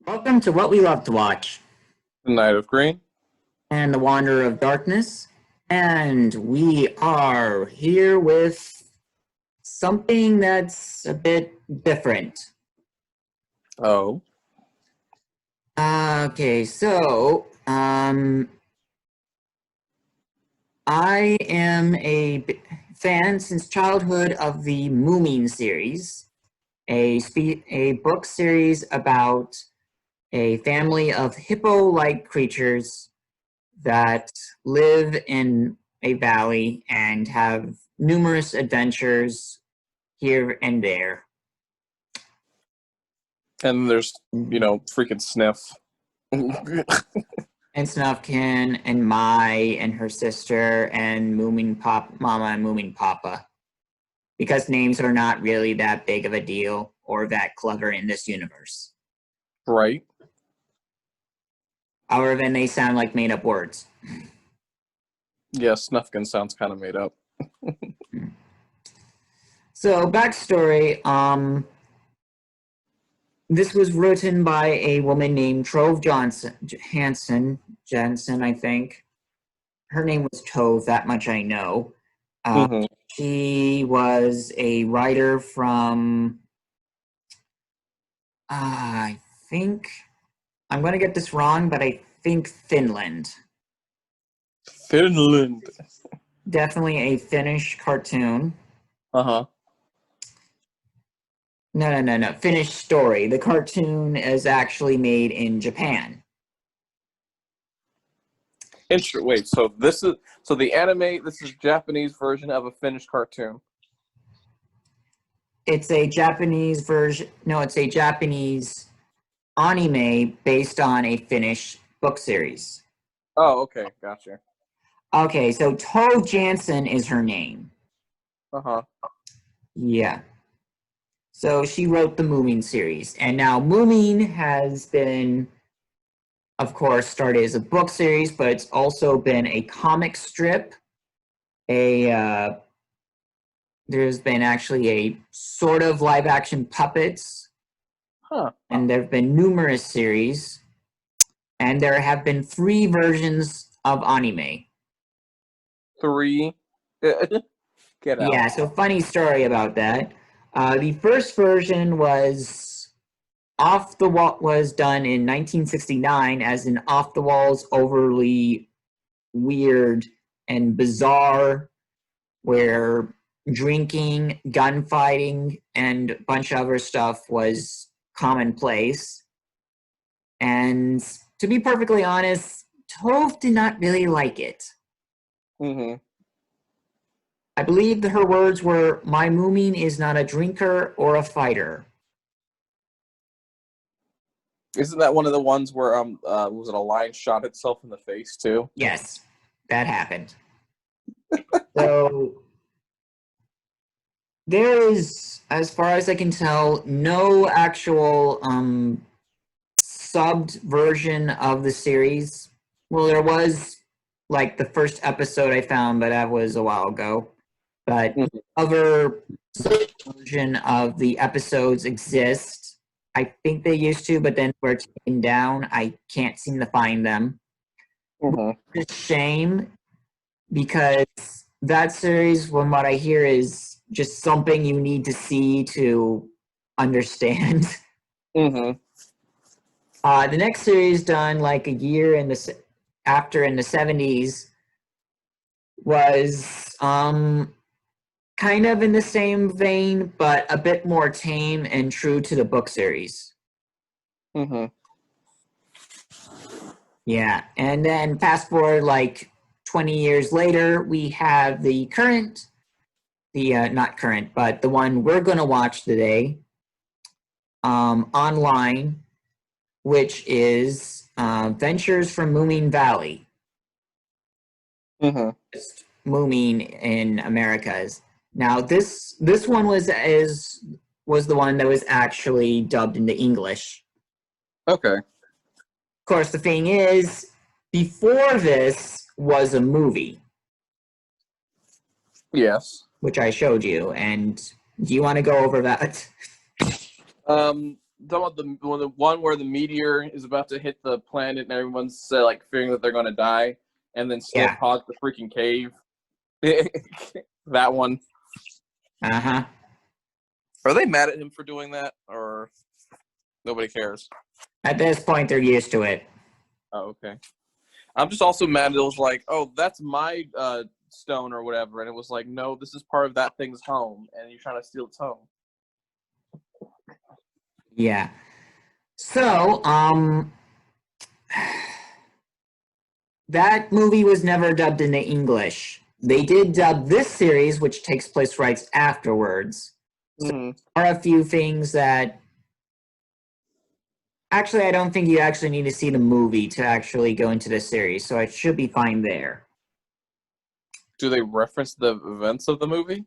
Welcome to What We Love to Watch The Knight of Green. and The Wanderer of Darkness. And we are here with something that's a bit different. Oh. Okay, so I am a fan since childhood of the Moomin series, a book series about a family of hippo-like creatures that live in a valley and have numerous adventures here and there. And there's, freaking Sniff. And Snufkin and Mai and her sister and Mama and Moomin Papa. Because names are not really that big of a deal or that clever in this universe. Right. Other than they sound like made-up words. Yeah, Snufkin sounds kind of made up. So, backstory, this was written by a woman named Trove Jensen, I think. Her name was Tove, that much I know. She was a writer from, I think, I'm going to get this wrong, but I think Finland. Finland. Definitely a Finnish cartoon. Uh-huh. No. Finnish story. The cartoon is actually made in Japan. Wait, so this is Japanese version of a Finnish cartoon. It's a Japanese version. No, it's a Japanese anime based on a Finnish book series. Oh, okay, gotcha. Okay, so Tove Jansen is her name. Uh-huh. Yeah. So she wrote the Moomin series. And now Moomin has been, of course, started as a book series, but it's also been a comic strip. There's been actually a sort of live-action puppets. Huh. And there have been numerous series. And there have been 3 versions of anime. 3? Get out. Yeah, so funny story about that. The first version was was done in 1969 as an off the walls, overly weird and bizarre, where drinking, gunfighting, and a bunch of other stuff was commonplace. And to be perfectly honest, Tove did not really like it. I believe that her words were, "My Moomin is not a drinker or a fighter." Isn't that one of the ones where was it a lion shot itself in the face too? Yes, that happened. So there is, as far as I can tell, no actual subbed version of the series. Well, there was like the first episode I found, but that was a while ago. But other version of the episodes exist. I think they used to, but then were taken down. I can't seem to find them. It's a shame because that series, from what I hear, is just something you need to see to understand. The next series, done like a year after in the 70s, was kind of in the same vein, but a bit more tame and true to the book series. Yeah, and then fast forward like 20 years later, we have the not current, but the one we're going to watch today online, which is Ventures from Moomin Valley. Moomin in Americas. Now this one was the one that was actually dubbed into English. Okay. Of course, the thing is, before this was a movie. Yes. Which I showed you, and do you want to go over that? talking about the one where the meteor is about to hit the planet and everyone's like fearing that they're going to die, and then still pause the freaking cave. That one. Uh-huh. Are they mad at him for doing that, or nobody cares? At this point, they're used to it. Oh, okay. I'm just also mad that it was like, oh, that's my stone or whatever, and it was like, no, this is part of that thing's home, and you're trying to steal its home. Yeah. So, that movie was never dubbed into English. They did dub this series, which takes place right afterwards. So there are a few things that... Actually, I don't think you actually need to see the movie to actually go into the series, so it should be fine there. Do they reference the events of the movie?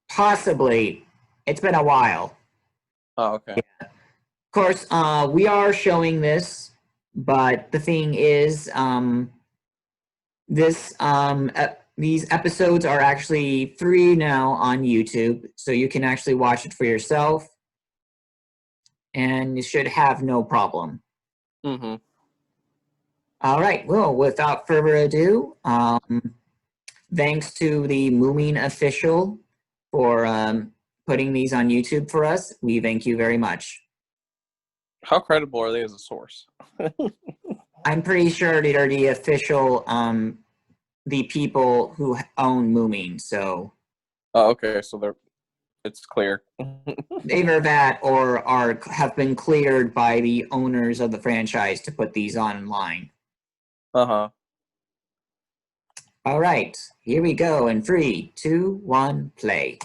Possibly. It's been a while. Oh, okay. Yeah. Of course, we are showing this, but the thing is, these episodes are actually free now on YouTube, so you can actually watch it for yourself, and you should have no problem. Mm-hmm. All right. Well, without further ado, thanks to the Moomin official for putting these on YouTube for us. We thank you very much. How credible are they as a source? I'm pretty sure they're the official, the people who own Moomin, so... Oh, okay, so it's clear. Either that or have been cleared by the owners of the franchise to put these online. Uh-huh. All right, here we go in 3, 2, 1, play.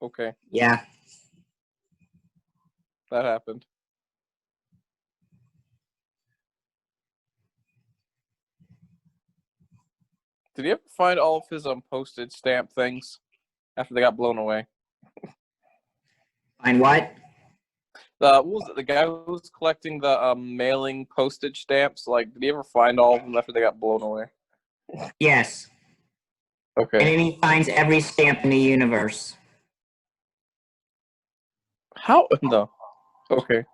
Okay. Yeah. That happened. Did he ever find all of his postage stamp things after they got blown away? Find what? What was it? The guy who was collecting the mailing postage stamps. Like, did he ever find all of them after they got blown away? Yes. Okay. And then he finds every stamp in the universe. How? No. Okay.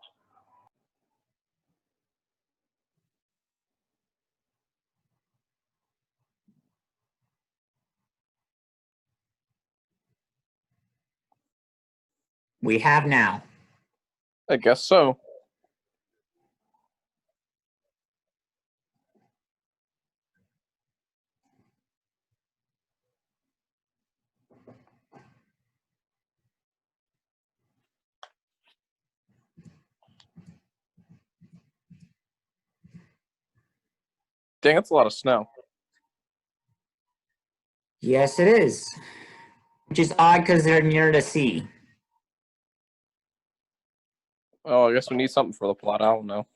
We have now. I guess so. Dang, that's a lot of snow. Yes, it is. Which is odd because they're near the sea. Oh, I guess we need something for the plot. I don't know.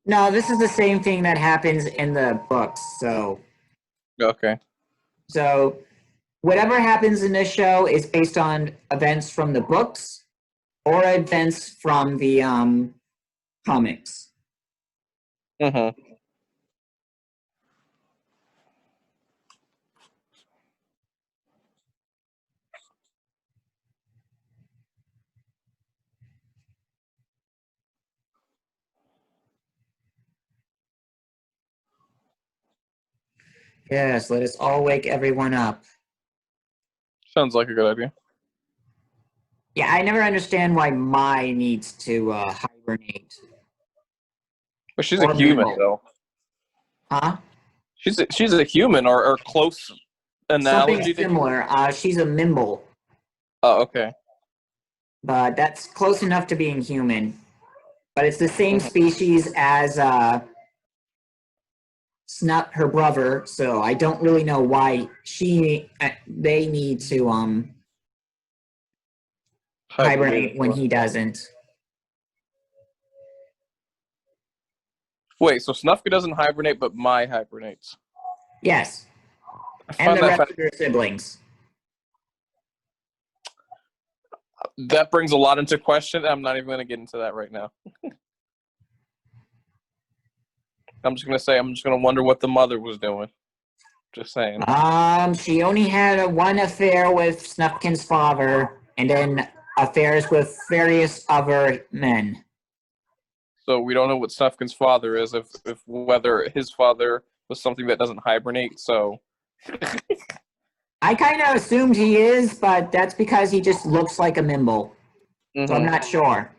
No, this is the same thing that happens in the books, so... Okay. So, whatever happens in this show is based on events from the books or events from the comics. Mm-hmm. Yes, let us all wake everyone up. Sounds like a good idea. Yeah, I never understand why Mai needs to hibernate. But she's a human, though. Huh? She's a human, or close analogy. Something similar. She's a Mimble. Oh, okay. But that's close enough to being human. But it's the same Mhm. species as Snuff, her brother. So I don't really know why they need to hibernate when he doesn't. Wait, so Snufka doesn't hibernate, but Mai hibernates. Yes, I and find the that rest of their siblings. that brings a lot into question. I'm not even going to get into that right now. I'm just going to say I'm just going to wonder what the mother was doing. Just saying. She only had one affair with Snufkin's father, and then affairs with various other men. So we don't know what Snufkin's father is, if whether his father was something that doesn't hibernate. So I kind of assumed he is, but that's because he just looks like a Mimble. So I'm not sure.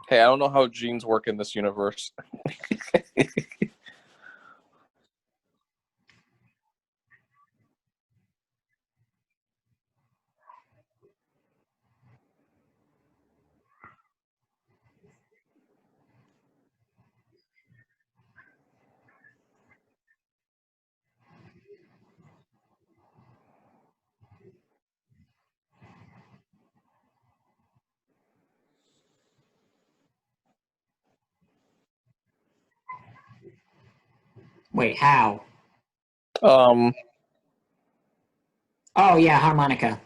Hey, I don't know how genes work in this universe. Wait, how? Um, Oh, yeah, harmonica.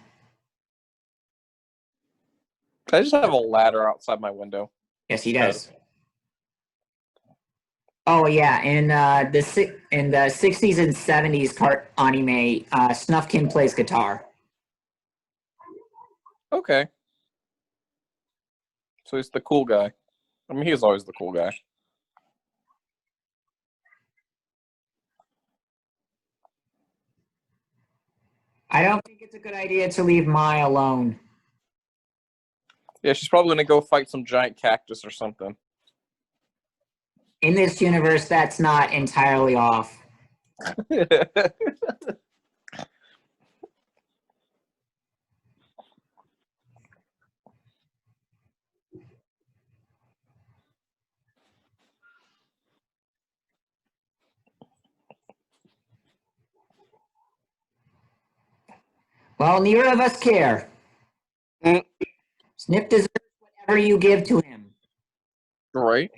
I just have a ladder outside my window. Yes, he does. Oh, yeah, in the 60s and 70s anime, Snufkin plays guitar. Okay. So he's the cool guy. I mean, he's always the cool guy. I don't think it's a good idea to leave Mai alone. Yeah, she's probably gonna go fight some giant cactus or something. In this universe, that's not entirely off. Well, neither of us care. Mm. Snip deserves whatever you give to him. Right.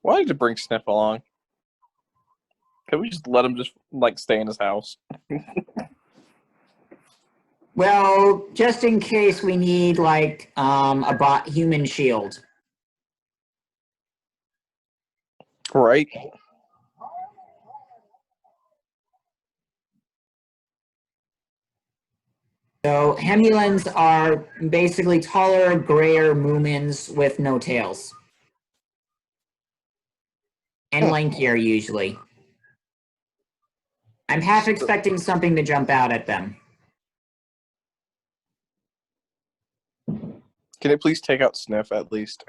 Why did you bring Sniff along? Can we just let him just like stay in his house? Well, just in case we need like a human shield. Right. So Hemulans are basically taller, grayer Moomins with no tails. And lankier usually. I'm half expecting something to jump out at them. Can it please take out Sniff at least?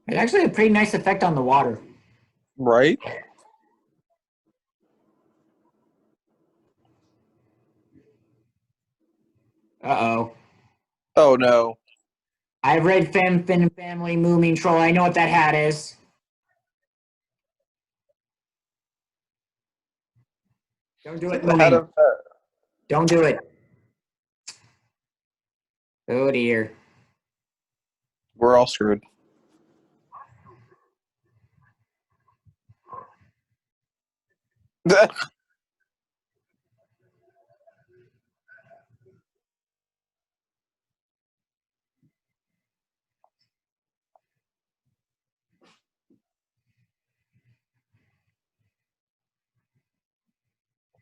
It's actually a pretty nice effect on the water. Right. Uh-oh. Oh no. I've read Family Moomin Troll. I know what that hat is. Don't do it, Moomin. Don't do it. Oh dear. We're all screwed.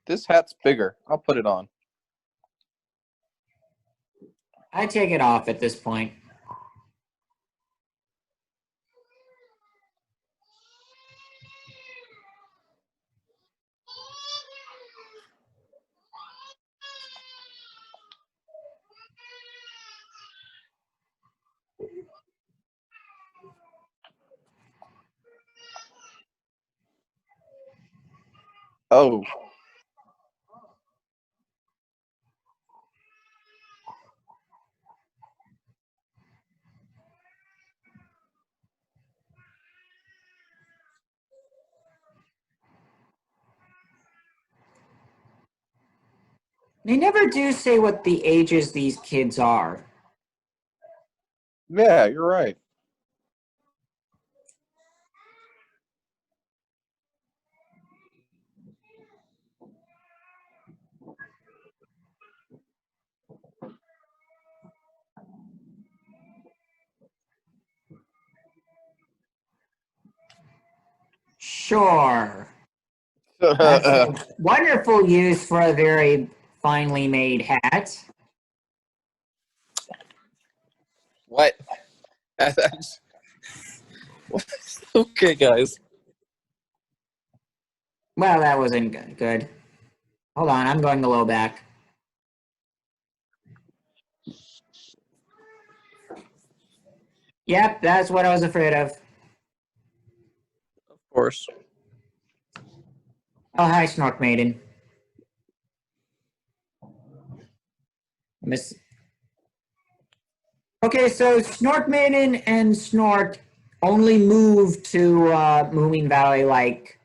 This hat's bigger. I'll put it on. I take it off at this point. Oh. They never do say what the ages these kids are. Yeah, you're right. Sure. That's a wonderful use for a very finely made hat. What? Okay, guys. Well, that wasn't good. Hold on, I'm going a little back. Yep, that's what I was afraid of. Of course. Oh, hi, Snork Maiden. Miss. Okay, so Snork Maiden and Snork only moved to Moomin Valley like,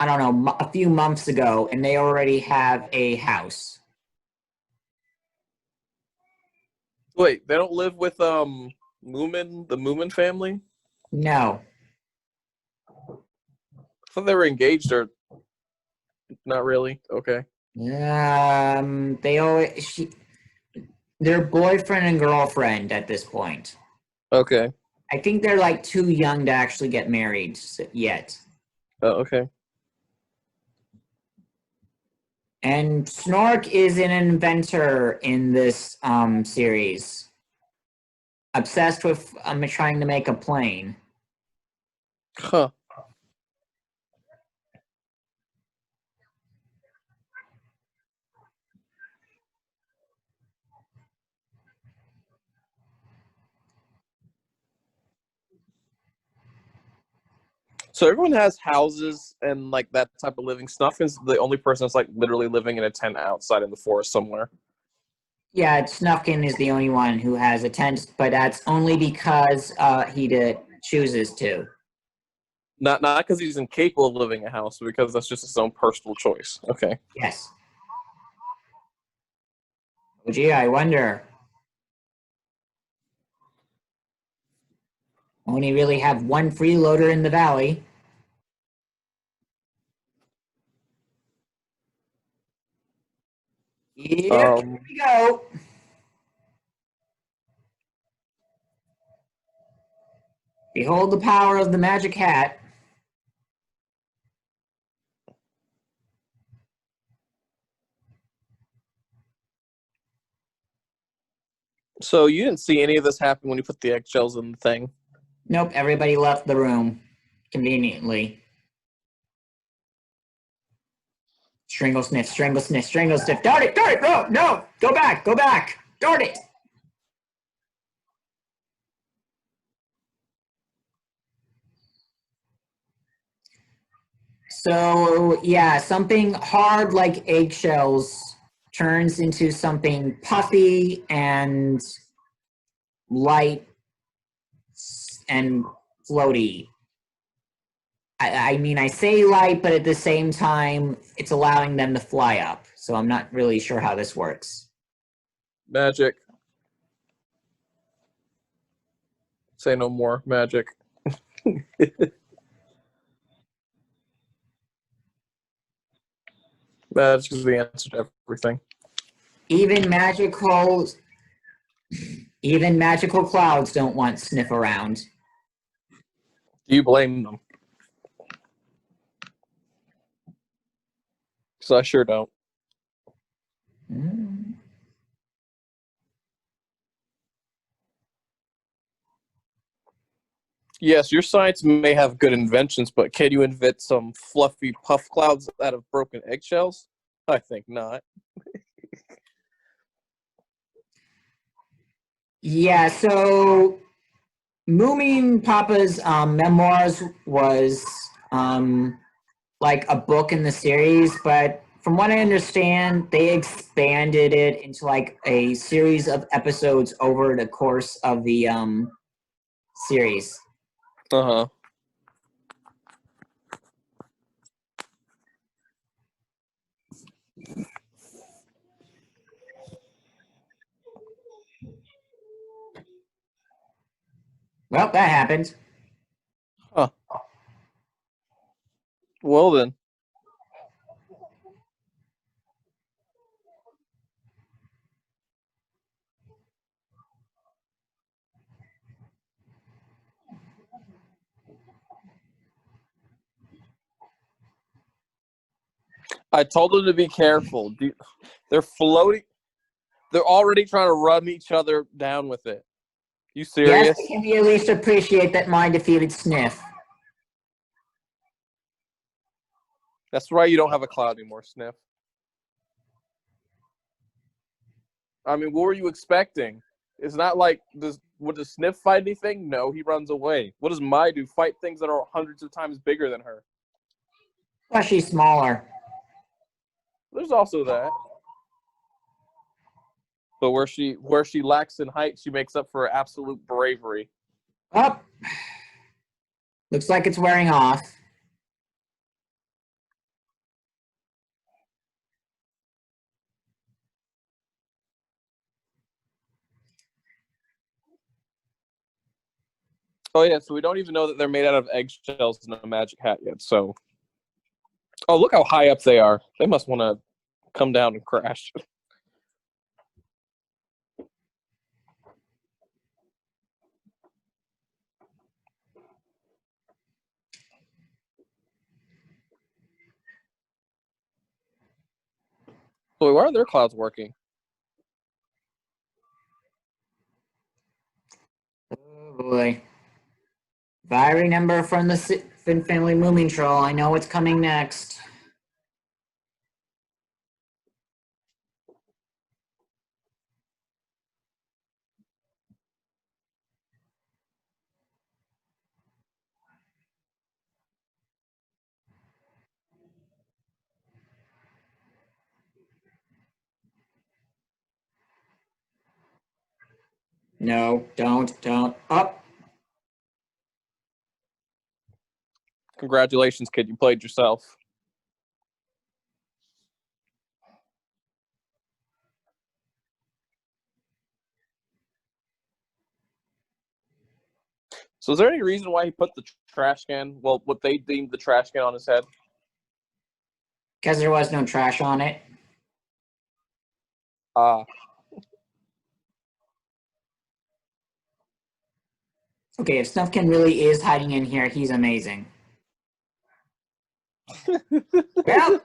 I don't know, a few months ago, and they already have a house. Wait, they don't live with Moomin, the Moomin family? No. I thought they were engaged or not really. Okay. They always they're boyfriend and girlfriend at this point. Okay. I think they're like too young to actually get married yet. Oh, okay. And Snork is an inventor in this series. Obsessed with trying to make a plane. Huh. So everyone has houses and like that type of living. Snuffin's the only person that's like literally living in a tent outside in the forest somewhere. Yeah, Snufkin is the only one who has a tent, but that's only because he chooses to. Not because he's incapable of living in a house, but because that's just his own personal choice. Okay. Yes. Oh, gee, I wonder. Only really have one freeloader in the valley. Yep, here we go. Behold the power of the magic hat. So you didn't see any of this happen when you put the eggshells in the thing? Nope, everybody left the room. Conveniently. Strangle sniff, strangle sniff, strangle sniff. Darn it, no, no, go back, darn it. So, yeah, something hard like eggshells turns into something puffy and light and floaty. I mean, I say light, but at the same time, it's allowing them to fly up. So I'm not really sure how this works. Magic. Say no more. Magic. Magic is the answer to everything. Even magical clouds don't want sniff around. Do you blame them? So I sure don't. Mm. Yes, your science may have good inventions, but can you invent some fluffy puff clouds out of broken eggshells? I think not. Yeah, so Moomin Papa's memoirs was like a book in the series, but from what I understand, they expanded it into like a series of episodes over the course of the series. Uh-huh. Well, that happened. Huh. Well then. I told them to be careful. They're floating. They're already trying to run each other down with it. You Yes, serious? can we at least appreciate that my defeated Sniff? That's why you don't have a cloud anymore, Sniff. I mean, what were you expecting? It's not like, would the Sniff fight anything? No, he runs away. What does Mai do? Fight things that are hundreds of times bigger than her. Plus, she's smaller. There's also that. But where she lacks in height, she makes up for absolute bravery. Oh, looks like it's wearing off. Oh yeah, so we don't even know that they're made out of eggshells and a magic hat yet. So, oh look how high up they are. They must want to come down and crash. So why are their clouds working? Oh boy. If I remember from the Fin Family Moomin Troll, I know what's coming next. No, don't. Up. Congratulations, kid. You played yourself. So is there any reason why he put the trash can, well, what they deemed the trash can on his head? Because there was no trash on it. Okay, if Snuffkin really is hiding in here, he's amazing. Well,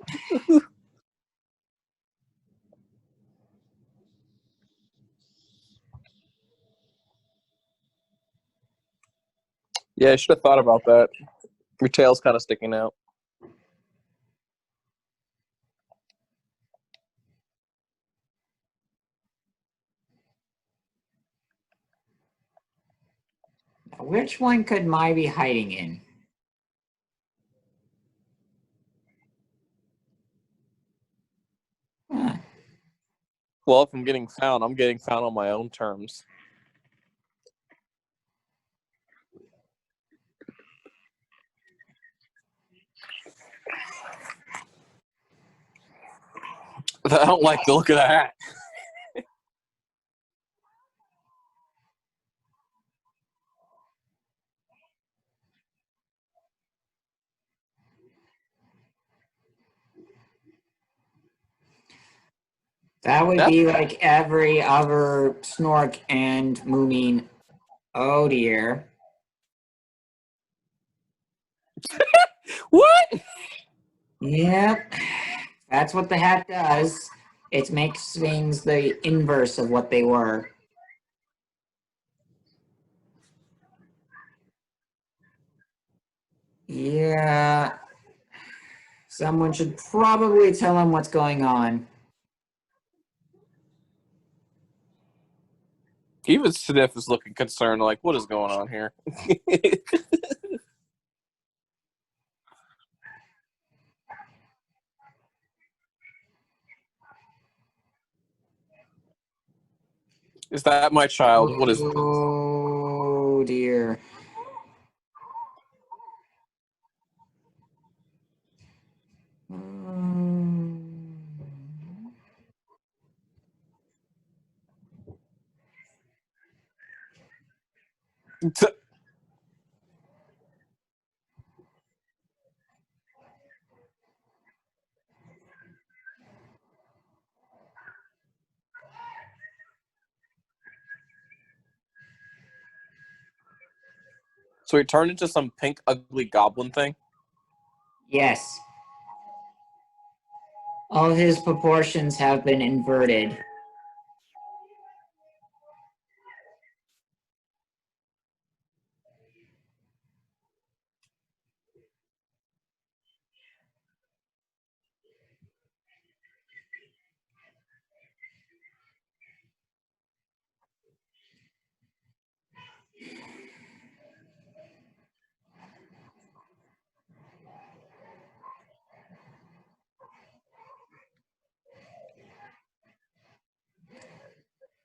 Yeah, I should have thought about that. Your tail's kind of sticking out. which one could Mai be hiding in? Huh. Well, if I'm getting found on my own terms. I don't like the look of that. That would be like every other Snork and Moomin. Oh dear. What? Yep. That's what the hat does. It makes things the inverse of what they were. Yeah. Someone should probably tell him what's going on. Even Sniff is looking concerned, like, what is going on here? Is that my child? What is this? Oh, dear. So he turned into some pink, ugly goblin thing? Yes. All his proportions have been inverted.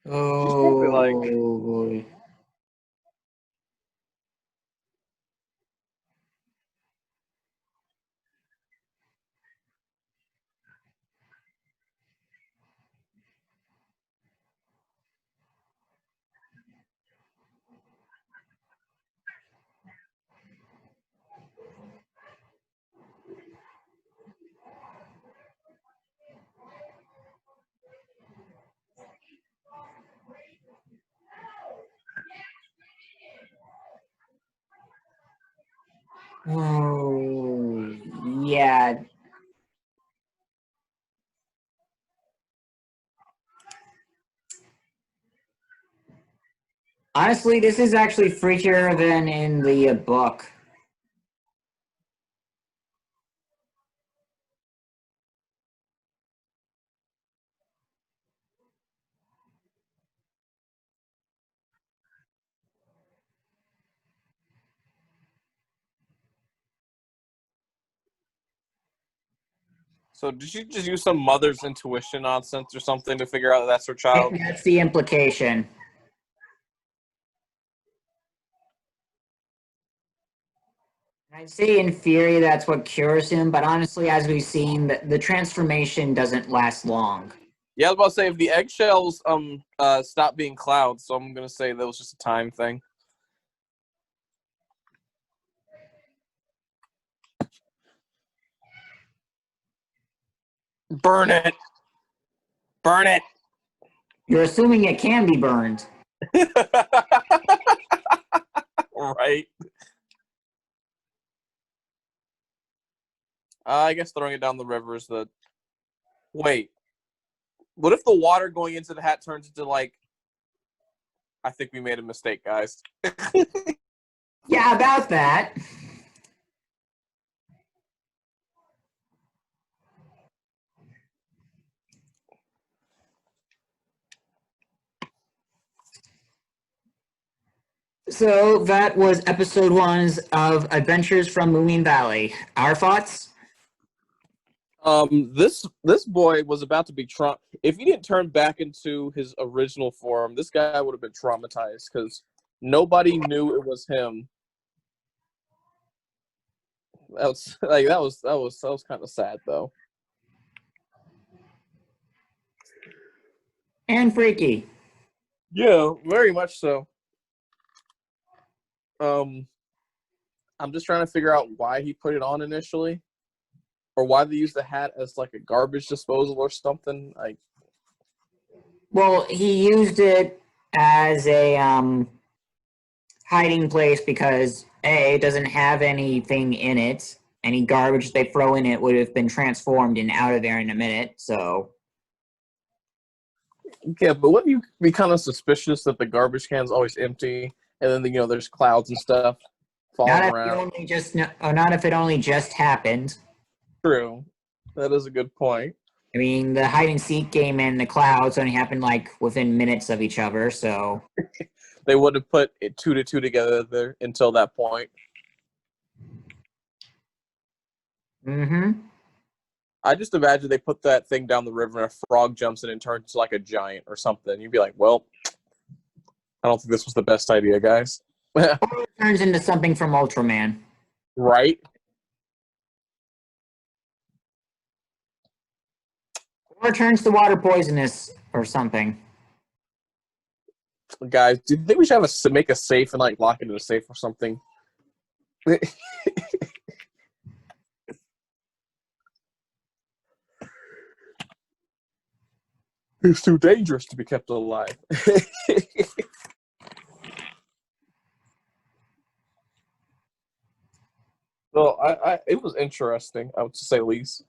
Oh, boy. Oh, yeah. Honestly, this is actually freakier than in the book. So did she just use some mother's intuition nonsense or something to figure out that that's her child? That's the implication. I'd say in theory that's what cures him, but honestly, as we've seen, the transformation doesn't last long. Yeah, I was about to say if the eggshells stop being clouds, so I'm gonna say that was just a time thing. Burn it! Burn it! You're assuming it can be burned. Right. I guess throwing it down the river is the... Wait. What if the water going into the hat turns into, like... I think we made a mistake, guys. Yeah, about that. So that was episode 1 of Adventures from Moomin Valley. Our thoughts? This boy was about to be if he didn't turn back into his original form, this guy would have been traumatized because nobody knew it was him. That was kind of sad though. And freaky. Yeah, very much so. I'm just trying to figure out why he put it on initially. Or why they use the hat as like a garbage disposal or something. Well, he used it as a hiding place because A, it doesn't have anything in it, any garbage they throw in it would have been transformed and out of there in a minute. So Yeah, but wouldn't you be kind of suspicious that the garbage can's always empty, and then there's clouds and stuff falling around? Not if it only just happened. True, that is a good point. I mean, the hide and seek game and the clouds only happened like within minutes of each other, so they would have put it 2 to 2 together there until that point. Mm-hmm. I just imagine they put that thing down the river and a frog jumps in and turns into like a giant or something. You'd be like, well, I don't think this was the best idea, guys. Or it turns into something from Ultraman. Right? Or turns to water poisonous or something. Guys, do you think we should have make a safe and like lock it in a safe or something? It's too dangerous to be kept alive. Well, it was interesting, I would say the least.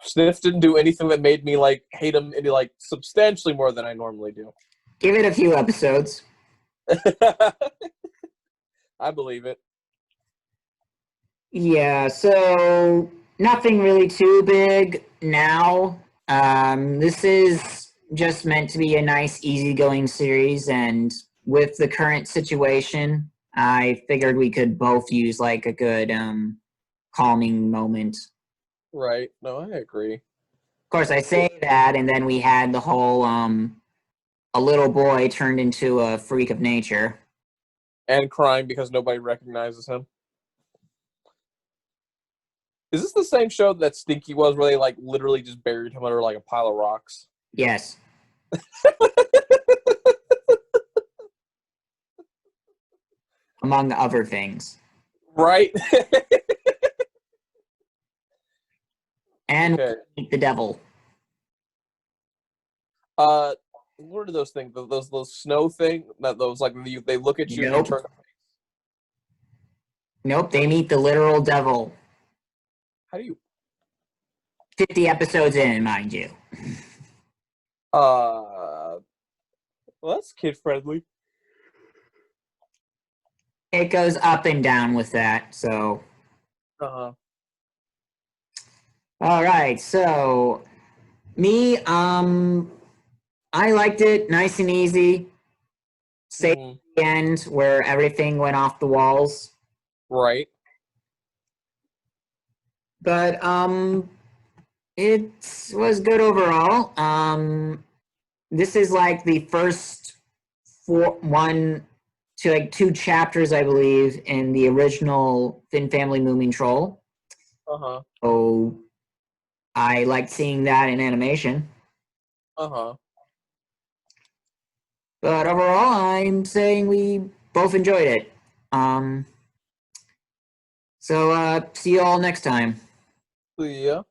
Sniff didn't do anything that made me like hate him any like substantially more than I normally do. Give it a few episodes. I believe it. Yeah, so nothing really too big now. This is just meant to be a nice, easygoing series, and with the current situation, I figured we could both use like a good calming moment. Right. No, I agree. Of course, I say that, and then we had the whole a little boy turned into a freak of nature. And crying because nobody recognizes him. Is this the same show that Stinky was, where they like literally just buried him under like a pile of rocks? Yes. Among other things. Right. And meet the devil. What are those things? Those snow thing? That those like they look at you. Nope. And you turn. Nope. They meet the literal devil. How do you? 50 episodes in, mind you. Well, that's kid friendly. It goes up and down with that, so. Uh-huh. All right, so me, I liked it, nice and easy. Save at the end where everything went off the walls. Right. But it was good overall. This is like the first 2 chapters, I believe, in the original Fin Family Moomin Troll. Uh-huh. So I liked seeing that in animation. Uh-huh. But overall, I'm saying we both enjoyed it. So see you all next time. See ya.